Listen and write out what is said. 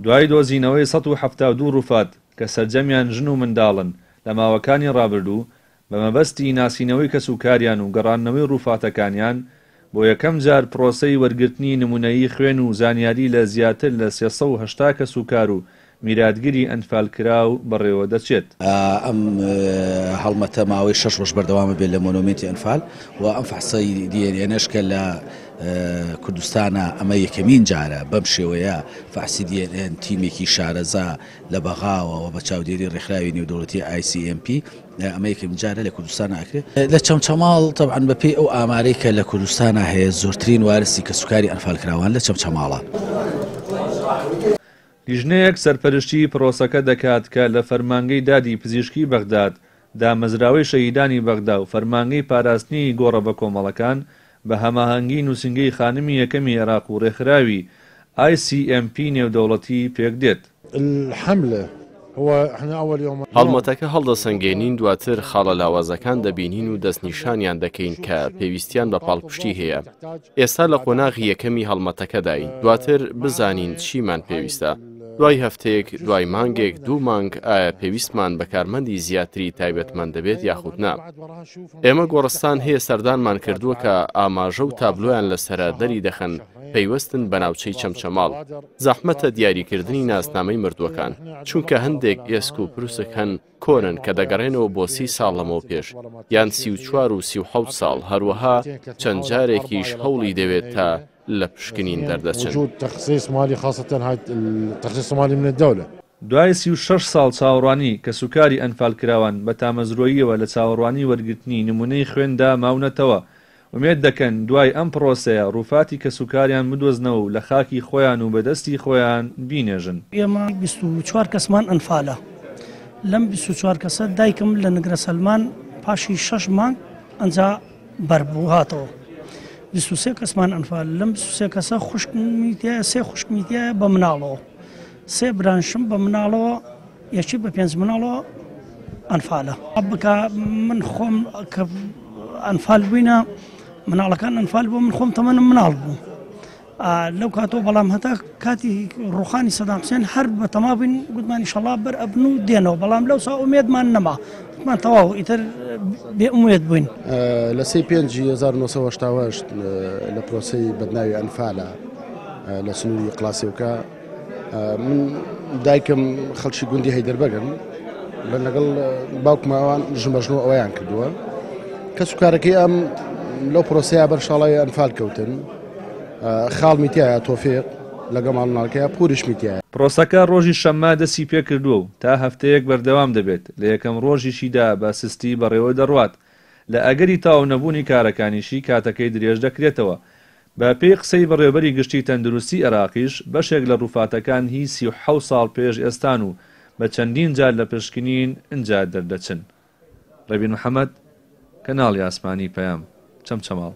دوای دۆزینەوەی 172 ڕووفات کە سەرجەمیان ژن و منداڵن لە ماوەکانی ڕابردوو بە مەبەستی ناسینەوەی کەسوکاریان و گەڕانەوەی ڕووفاتەکانیان بۆ یەکەم جار پرۆسەی وەرگرتنی نمونەیی خوێن و زانیاری لە زیاتر لە 380 کەسوکار و میراتگیری ئەنفالکراو بەڕێوە دەچێت. ئەم هەڵمەتە ماوەی 6 ڕۆژ بەردەوامە بێت لە مۆنومنتی ئەنفال و ئەم فحسەی دیێنێش کە لە کوردستانە ئەمە یەکەمین جارە بەم شێوەیە فحسی دیێن تیمێکی شارەزا لە بەغاوەوە بە چاودێری ڕێکخراوی نێودەوڵەتی ICMP ئەمە یەکەمین جارە لە کوردستانە ئەکرێت. لە چەمچەماڵ تەبعاً بەپێی ئەو ئامارەی کە لە کوردستانە هەیە زۆرترین وارسی کەسوکاری ئەنفالکراوان لە چەمچەماڵە. لیژنەیەک سەرپەرشتی پرۆسەکە دەکات کە لە فەرمانگەی دادی پزیشکی بەغداد دامەزراوەی شەهیدانی بەغدا و فەرمانگەی پاراستنی گۆڕە بە کۆمەڵەکان بە هەماهەنگی نووسنگەی خانمی یەکەمی عێراق و ڕێکخراوی ICMP نێودەوڵەتی پێک دێت. هەڵمەتەکە هەڵدەسەنگێنین دواتر خاڵە لاوازەکان دەبینین و دەستنیشانیان دەکەین کە پێویستیان بە پاڵپشتی هەیە. ئێستا لە قۆناغی یەکەمی هەڵمەتەکەداین دواتر بزانین چیمان پێویستە. دوای هەفتەیەک دوای مانگێک 2 مانگ ئایا پێویستمان بە کارمەندی زیاتری تایبەتمەند دەبێت یاخود نا. ئێمە گۆڕستان هەیە سەردانمان کردووە کە ئاماژە و تابلۆیان لە سەرادەری دەخەن پەیوەستن بە ناوچەی چەمچەماڵ. زەحمەتە دیاریکردنی ناسنامەی مردووەکان چونکە هەندێک ئێسک و پروسک هەن کۆنن کە دەگەڕێنەوە بۆ 30 ساڵ لەمەوە پێش یان 34 و 37 ساڵ هەروەها چەند جارێکیش هەوڵی دەوێت تا لە پشکنین دەردەچن. دوای 36 ساڵ چاوەڕوانی کە سوکاری ئەنفالکراوان بە تامەزرۆییەوە لە چاوەڕوانی وەرگرتنی نمونەی خوێندا ماونەتەوە ومێد دەکەن دوای ئەم پرۆسەیە ڕووفاتی کە سوکاریان بدۆزنەوە و لە خاکی خۆیان و بەدەستی خۆیان بینێژن. ئێمە 24 کەسمان ئەنفالە لەم 24 کەسە دایکم لە نگرە سەلمان پاشی 6 مانگ ئەنجا بەربوو هاتەوە. 23 کەسمان ئەنفال لەم 23 کەسە خوشکمیتیایە 3 خوشکمیتیایە بە مناڵەوە 3 برانشم بە مناڵەوە یەکی بە 5 مناڵەوە ئەنفالە. بکە من خۆم کە ئەنفال بووینە مناڵەکان ئەنفال بوو من خۆم تەمەنم مناڵ بوو لەو کاتەوە بەڵام هەتا کاتی ڕوخانی سەدام حوسێن هەر بە تەما بووین گوتمان ئینشەڵڵا بەر ئەبن و دێنەوە بەڵام لەو سا ئومێدمان نەما گوتمان تەواو ئیتر بێ ئومێد بووین. لە 1970 لە پرۆسەی بەدناوی ئەنفالە لە سنووری قلاسیوکە من دایکم خەڵکی گوندی هەیدەربەگن بە لەگەڵ باوکماوان ژمەژنەوە ئەوەیان کردووە کە سوکارەکەی ئەم لەو پرۆسەیە بەرشاڵای ئەنفال کەوتن خاڵمیتیایە تۆفێق لەگە ماڵناڵکەیە پوریشمیتیایە. پرۆسەکە ڕۆژی شەممە دەستی پێ کردووە و تا هەفتەیەک بەردەوام دەبێت لە یەکەم ڕۆژیشیدا بە سستی بەڕێوە دەڕوات لە ئەگەری تاو نەبوونی کارەکانیشی کاتەکەی درێژ دەکرێتەوە. بە پێی قسەی بەڕێوەبەری گشتی تەندروستی عێراقیش بەشێک لە ڕووفاتەکان هی 37 ساڵ پێش ئێستان و بە چەندین جار لە پشکنین ئەنجا دەردەچن. ڕەبین محەممەد کەناڵی ئاسمانی پەیام چەمچەماڵ.